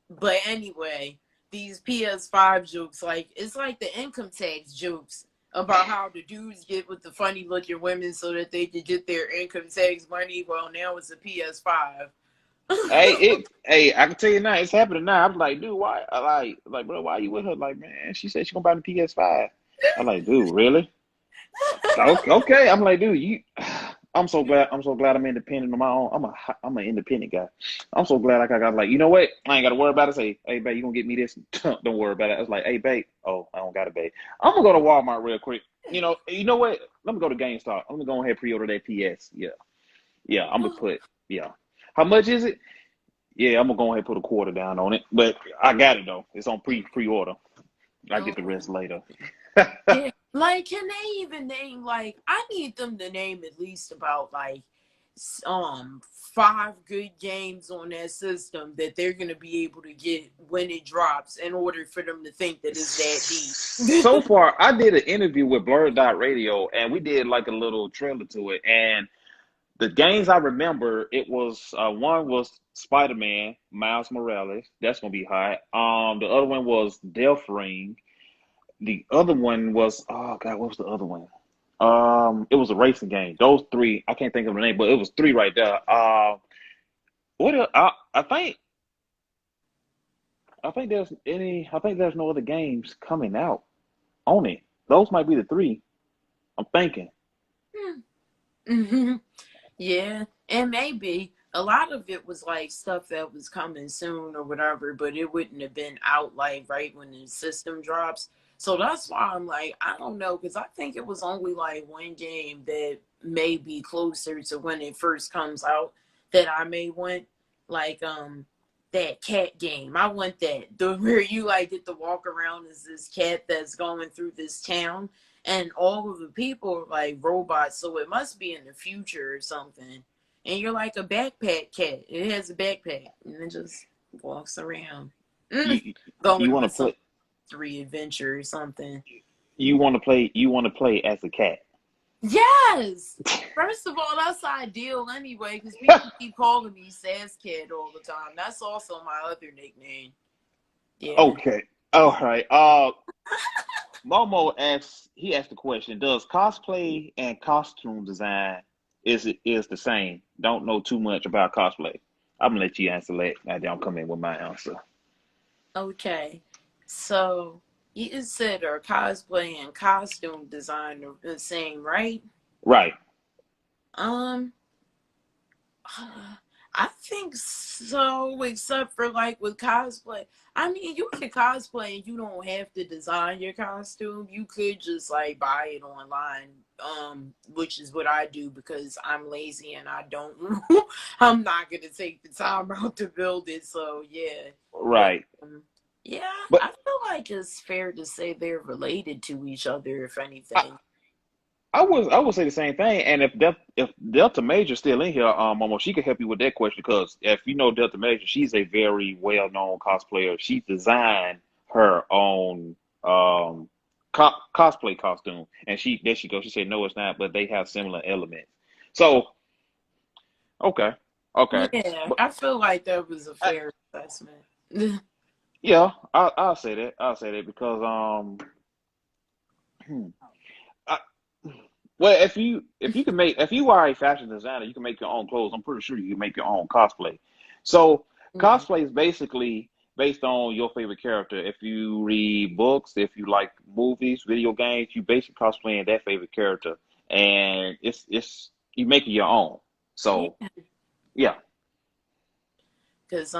D: But anyway, these PS5 jokes, like it's like the income tax jokes about how the dudes get with the funny looking women so that they can get their income tax money. Well, now it's a PS5.
E: Hey, I can tell you now, it's happening now. I'm like, dude, why? Bro, why are you with her? Like, man, she said she gonna buy the PS5. I'm like, dude, really? Okay. I'm like, dude, you. I'm so glad. I'm so glad I'm independent on my own. I'm an independent guy. I'm so glad I got like, you know what? I ain't got to worry about it. Say, hey, babe, you gonna get me this? Don't worry about it. I was like, hey, babe. Oh, I don't got it, babe. I'm gonna go to Walmart real quick. You know what? Let me go to GameStop. I'm gonna go ahead and pre-order that PS. Yeah. I'm gonna put. Yeah. How much is it? Yeah, I'm gonna go ahead and put a quarter down on it. But I got it though. It's on pre-order. I get the
D: Oh,
E: rest later.
D: yeah. Like, can they even name, like, I need them to name at least about like 5 good games on that system that they're gonna be able to get when it drops in order for them to think that it's that
E: So
D: deep.
E: far, I did an interview with Blerd Radio, and we did like a little trailer to it. And the games I remember, it was one was Spider-Man, Miles Morales. That's gonna be hot. The other one was Death Ring. The other one was, oh God, what was the other one? It was a racing game. Those three, I can't think of the name, but it was three right there. I think there's no other games coming out on it. Those might be the three. I'm thinking.
D: Hmm. Yeah, and maybe a lot of it was like stuff that was coming soon or whatever, but it wouldn't have been out like right when the system drops. So that's why I'm like, I don't know, because I think it was only like one game that may be closer to when it first comes out that I may want, like that cat game. I want that, the where you like get to walk around as this cat that's going through this town, and all of the people are like robots, so it must be in the future or something. And you're like a backpack cat. It has a backpack and it just walks around.
E: You you
D: Going
E: want
D: on
E: to
D: some
E: play?
D: 3 adventure or something.
E: You want to play? You want to play as a cat?
D: Yes! First of all, that's ideal anyway, because people keep calling me Sass Cat all the time. That's also my other nickname. Yeah.
E: Okay. All right. Momo asks. He asked the question: does cosplay and costume design is the same? Don't know too much about cosplay. I'm gonna let you answer that. Now, don't come in with my answer.
D: Okay. So you said our cosplay and costume design are the same, right?
E: Right.
D: Um, I think so, except for like with cosplay. I mean, you can cosplay and you don't have to design your costume. You could just like buy it online, which is what I do because I'm lazy and I don't, I'm not gonna take the time out to build it. So yeah, but
E: Right.
D: yeah,
E: But
D: I feel like it's fair to say they're related to each other, if
E: I,
D: anything.
E: I would say the same thing. And if Delta Major's still in here, Momo, she could help you with that question because if you know Delta Major, she's a very well known cosplayer. She designed her own cosplay costume, and there she goes. She said no, it's not, but they have similar elements. So okay, okay,
D: Yeah,
E: but
D: I feel like that was a fair assessment.
E: yeah, I'll say that. I'll say that because I, well, if you are a fashion designer, you can make your own clothes. I'm pretty sure you can make your own cosplay. So
D: Mhm.
E: cosplay is basically based on your favorite character. If you read books, if you like movies, video games, you basically cosplaying that favorite character, and it's you make it your own.
D: Yeah,
E: So yeah,
D: because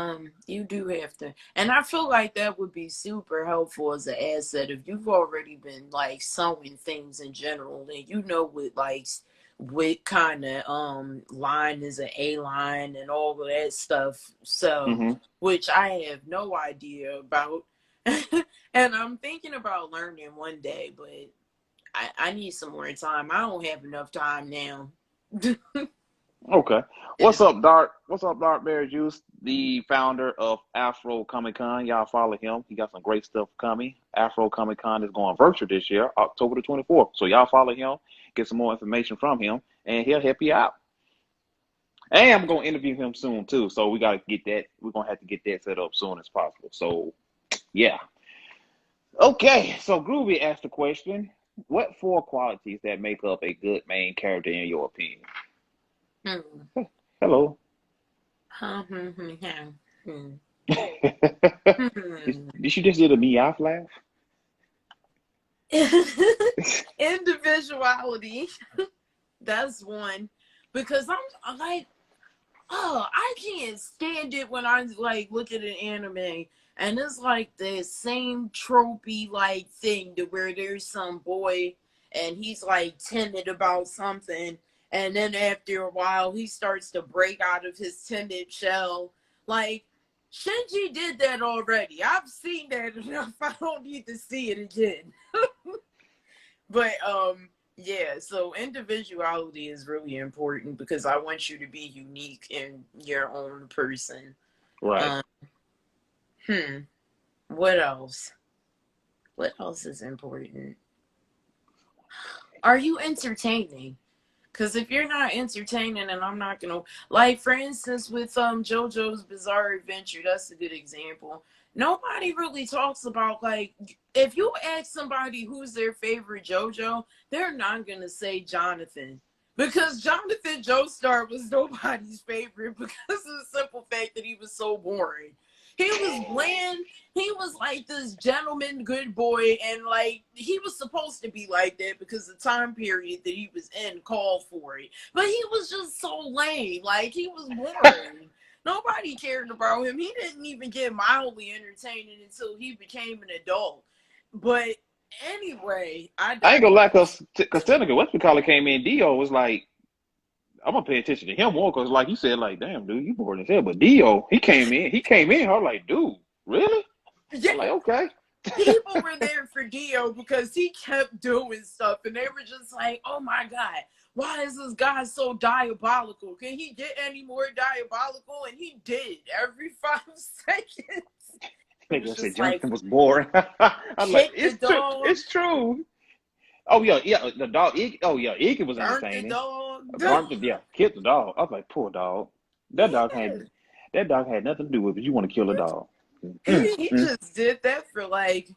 D: you do have to, and I feel like that would be super helpful as an asset if you've already been like sewing things in general, and you know what kind of line is an A line and all of that stuff. So,
E: hmm
D: which I have no idea about, and I'm thinking about learning one day, but I need some more time. I don't have enough time now.
E: Okay.
D: Yeah.
E: What's up, Dart? What's up, Dart Berry Juice, the founder of Afro Comic Con? Y'all follow him. He got some great stuff coming. Afro Comic Con is going virtual this year, October the 24th. So y'all follow him, get some more information from him, and he'll help you out. And I'm gonna interview him soon too. So we gotta get that. We're gonna have to get that set up soon as possible. So yeah. Okay. So Groovy asked the question: what 4 qualities that make up a good main character in your opinion?
D: Hmm.
E: Hello. Did you just did a meow laugh?
D: Individuality. That's one. Because I'm like, oh, I can't stand it when I like look at an anime and it's like the same tropey like thing to where there's some boy and he's like timid about something, and then after a while he starts to break out of his timid shell. Like, Shinji did that already. I've seen that enough. I don't need to see it again. But yeah, so individuality is really important because I want you to be unique in your own person.
E: Right.
D: Hmm. What else? What else is important? Are you entertaining? Because if you're not entertaining, and I'm not gonna, like, for instance, with JoJo's Bizarre Adventure, that's a good example. Nobody really talks about, like, if you ask somebody who's their favorite JoJo, they're not gonna say Jonathan, because Jonathan Joestar was nobody's favorite because of the simple fact that he was so boring. He was bland. He was like this gentleman good boy, and like he was supposed to be like that because the time period that he was in called for it. But he was just so lame. Like, he was boring. Nobody cared about him. He didn't even get mildly entertaining until he became an adult. But anyway, I
E: I ain't gonna lie,
D: digress.
E: cause technically, whatchamacallit came in. Dio was like, I'm gonna pay attention to him more, cause like you said, like, damn, dude, you bored as hell. But Dio, he came in. I was like, dude, really?
D: Yeah,
E: I'm like, okay.
D: people were there for Dio because he kept doing stuff, and they were just like, "Oh my god, why is this guy so diabolical? Can he get any more diabolical?" And he did every 5 seconds. It was
E: Nigga said
D: just like,
E: Jonathan was boring. I'm like,
D: kick the
E: it's true.
D: dog,
E: It's true. Oh yeah, the dog. Oh yeah, Iggy was
D: burnt the
E: entertaining.
D: dog.
E: Burnt the killed the dog. I was like, poor dog. That dog
D: Yeah,
E: had nothing to do with it. You want to kill a dog?
D: he just did that for like,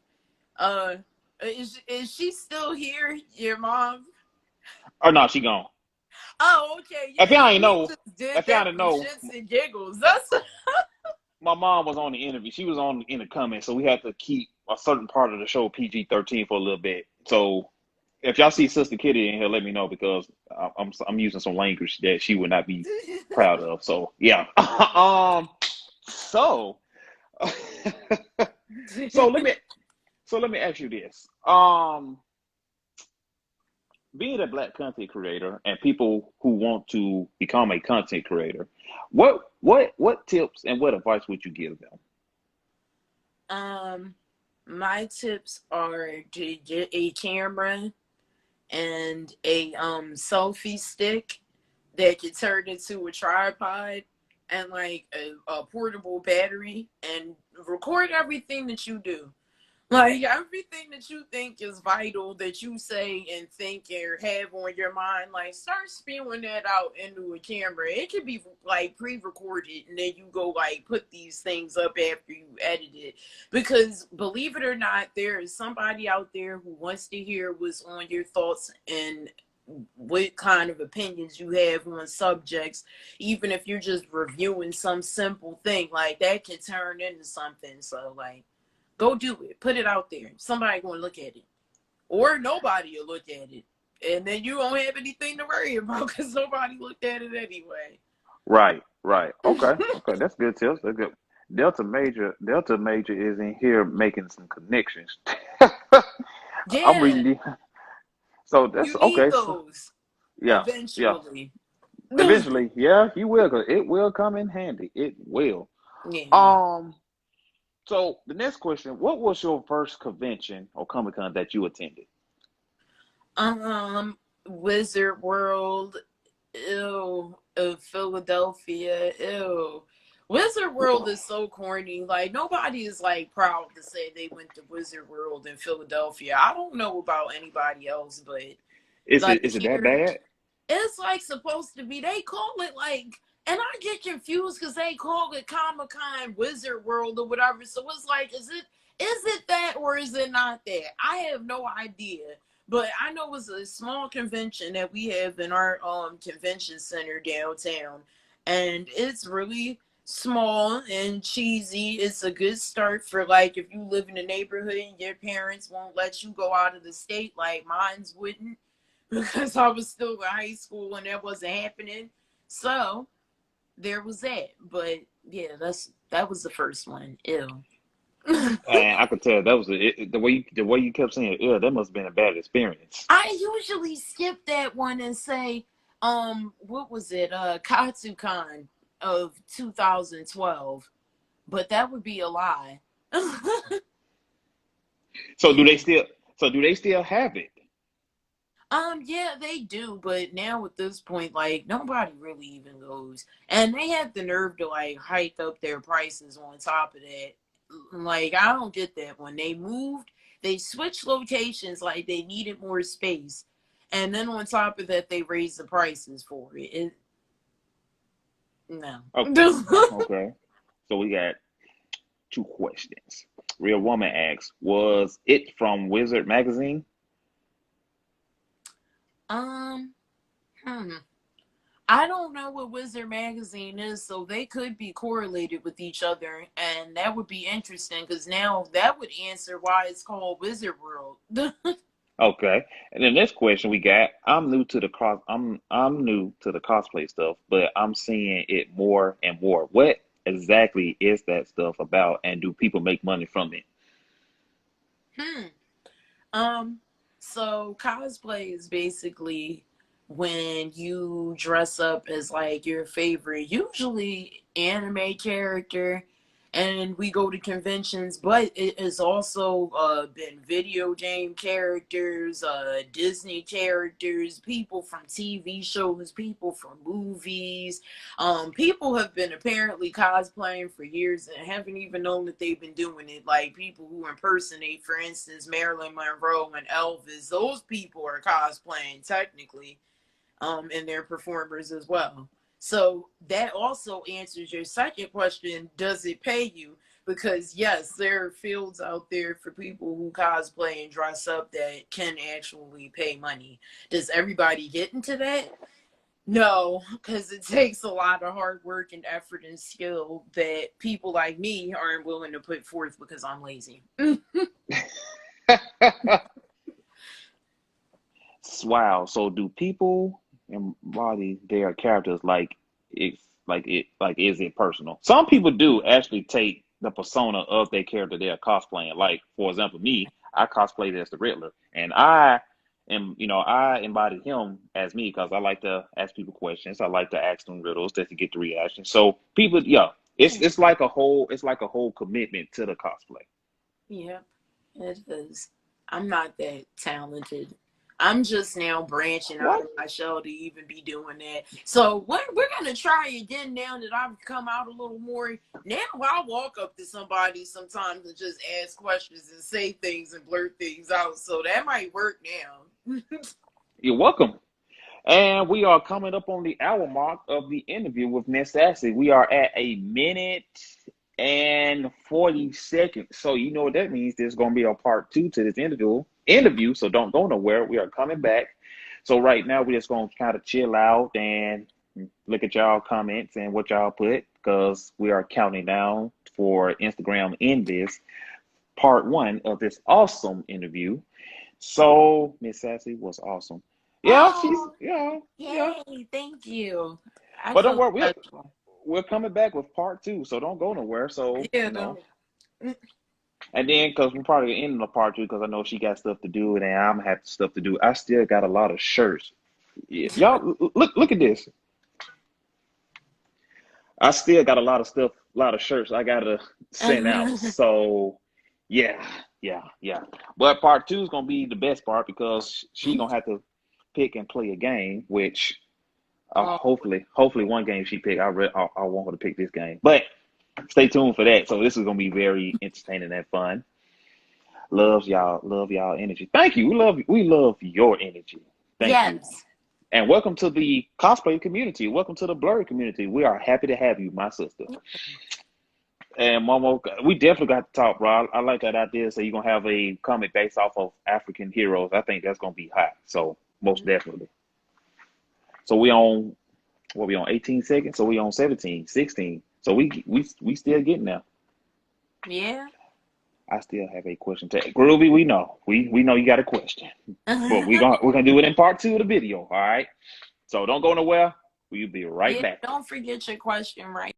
D: uh, is she still here? Your mom?
E: Oh no, she gone.
D: Oh, okay,
E: If
D: yeah.
E: y'all
D: So
E: ain't
D: he
E: know,
D: just did
E: if y'all
D: that
E: didn't
D: for
E: know,
D: shits and giggles. That's
E: my mom was on the interview. She was on in the comments, so we had to keep a certain part of the show PG-13 for a little bit. So if y'all see Sister Kitty in here, let me know, because I'm using some language that she would not be proud of. So yeah. So so let me ask you this. Being a Black content creator and people who want to become a content creator, what tips and what advice would you give them?
D: My tips are to get a camera and a selfie stick that can turn into a tripod, and like a portable battery, and record everything that you do. Like, everything that you think is vital, that you say and think or have on your mind, like, start spewing that out into a camera. It could be like pre-recorded, and then you go like put these things up after you edit it. Because believe it or not, there is somebody out there who wants to hear what's on your thoughts and what kind of opinions you have on subjects. Even if you're just reviewing some simple thing, like, that can turn into something. So like, go do it. Put it out there. Somebody gonna look at it, or nobody will look at it, and then you won't have anything to worry about because nobody looked at it anyway.
E: Right, right. Okay, okay. That's good tips. That's good. Delta Major is in here making some connections. I'm
D: Yeah,
E: reading the. So that's
D: you need
E: okay. So
D: those
E: yeah, yeah.
D: eventually.
E: Eventually, yeah, you will, 'cause it will come in handy. It will.
D: Yeah.
E: Um. So the next question: what was your first convention or Comic Con that you attended?
D: Wizard World. Ew. Philadelphia. Ew. Wizard World is so corny. Like, nobody is like proud to say they went to Wizard World in Philadelphia. I don't know about anybody else, but
E: Is
D: like,
E: it that
D: here,
E: bad?
D: it's like supposed to be. They call it like, and I get confused because they call it Comic Con Wizard World or whatever. So it's like, is it that or is it not that? I have no idea. But I know it's a small convention that we have in our convention center downtown, and it's really small and cheesy. It's a good start for like if you live in a neighborhood and your parents won't let you go out of the state, like mine's wouldn't, because I was still in high school when that wasn't happening. So there was that. But yeah, that was the first one. Ew.
E: And I could tell that was the way you kept saying, "Yeah, that must have been a bad experience."
D: I usually skip that one and say, what was it? Katsucon of 2012. But that would be a lie.
E: So do
D: Yeah.
E: they still? So do they still have it?
D: Yeah, they do, but now at this point, like nobody really even goes, and they have the nerve to like hike up their prices on top of that. Like I don't get that. When they moved, they switched locations like they needed more space, and then on top of that, they raised the prices for it. No.
E: Oh, okay. So we got two questions. Real Woman asks, "Was it from Wizard magazine?"
D: um. Hmm. I don't know what Wizard magazine is, so they could be correlated with each other, and that would be interesting because now that would answer why it's called Wizard World.
E: Okay. And the next question we got, I'm new to the cosplay stuff, but I'm seeing it more and more. What exactly is that stuff about and do people make money from it?
D: Hmm. Um, so cosplay is basically when you dress up as like your favorite, usually anime character, and we go to conventions, but it has also been video game characters, Disney characters, people from TV shows, people from movies. People have been apparently cosplaying for years and haven't even known that they've been doing it. Like people who impersonate, for instance, Marilyn Monroe and Elvis. Those people are cosplaying technically, and they're performers as well. So that also answers your second question: does it pay you? Because yes, there are fields out there for people who cosplay and dress up that can actually pay money. Does everybody get into that? No, because it takes a lot of hard work and effort and skill that people like me aren't willing to put forth because I'm lazy.
E: Wow. So do people embody their characters like is it personal? Some people do actually take the persona of their character they're cosplaying. Like for example, me, I cosplayed as the Riddler, and I embodied him as me because I like to ask people questions. I like to ask them riddles just to get the reaction. So people, yeah, it's like a whole commitment to the cosplay.
D: Yep, it is. I'm not that talented. I'm just now branching out
E: What?
D: of my shell to even be doing that. So we're gonna try again now that I've come out a little more. Now I'll walk up to somebody sometimes and just ask questions and say things and blurt things out. So that might work now.
E: You're welcome. And we are coming up on the hour mark of the interview with Miss Sassy. We are at a minute and 40 seconds. So you know what that means. There's going to be a part two to this interview. So don't go nowhere. We are coming back. So right now we're just going to kind of chill out and look at y'all comments and what y'all put because we are counting down for Instagram in this part one of this awesome interview. So Miss Sassy was awesome. Yeah, she's
D: Oh,
E: yeah, yeah.
D: yay! Thank you. I
E: But don't
D: feel
E: worry,
D: special.
E: we're coming back with part two, so don't go nowhere. So
D: Yeah, no.
E: and then because we're probably gonna end the part two because I know she got stuff to do and I'm gonna have stuff to do. I still got a lot of shirts. Yeah, y'all look at this. I still got a lot of stuff, a lot of shirts I gotta send out. So yeah, yeah. But part two is gonna be the best part because she gonna have to pick and play a game, which
D: Oh,
E: hopefully one game she picked, I want her to pick this game. But stay tuned for that. So this is gonna be very entertaining and fun. Love y'all energy. Thank you. We love your energy. Thank you.
D: yes.
E: And welcome to the cosplay community. Welcome to the Blerd community. We are happy to have you, my sister. And Momo, we definitely got to talk, bro. I like that idea. So you're gonna have a comic based off of African heroes. I think that's gonna be hot. So most definitely. So we on 18 seconds? So we on 17, 16. So we still getting there.
D: Yeah.
E: I still have a question to Groovy. We know you got a question, but we're gonna do it in part 2 of the video. All right. So don't go nowhere. We'll be right
D: Yeah,
E: back.
D: don't forget your question right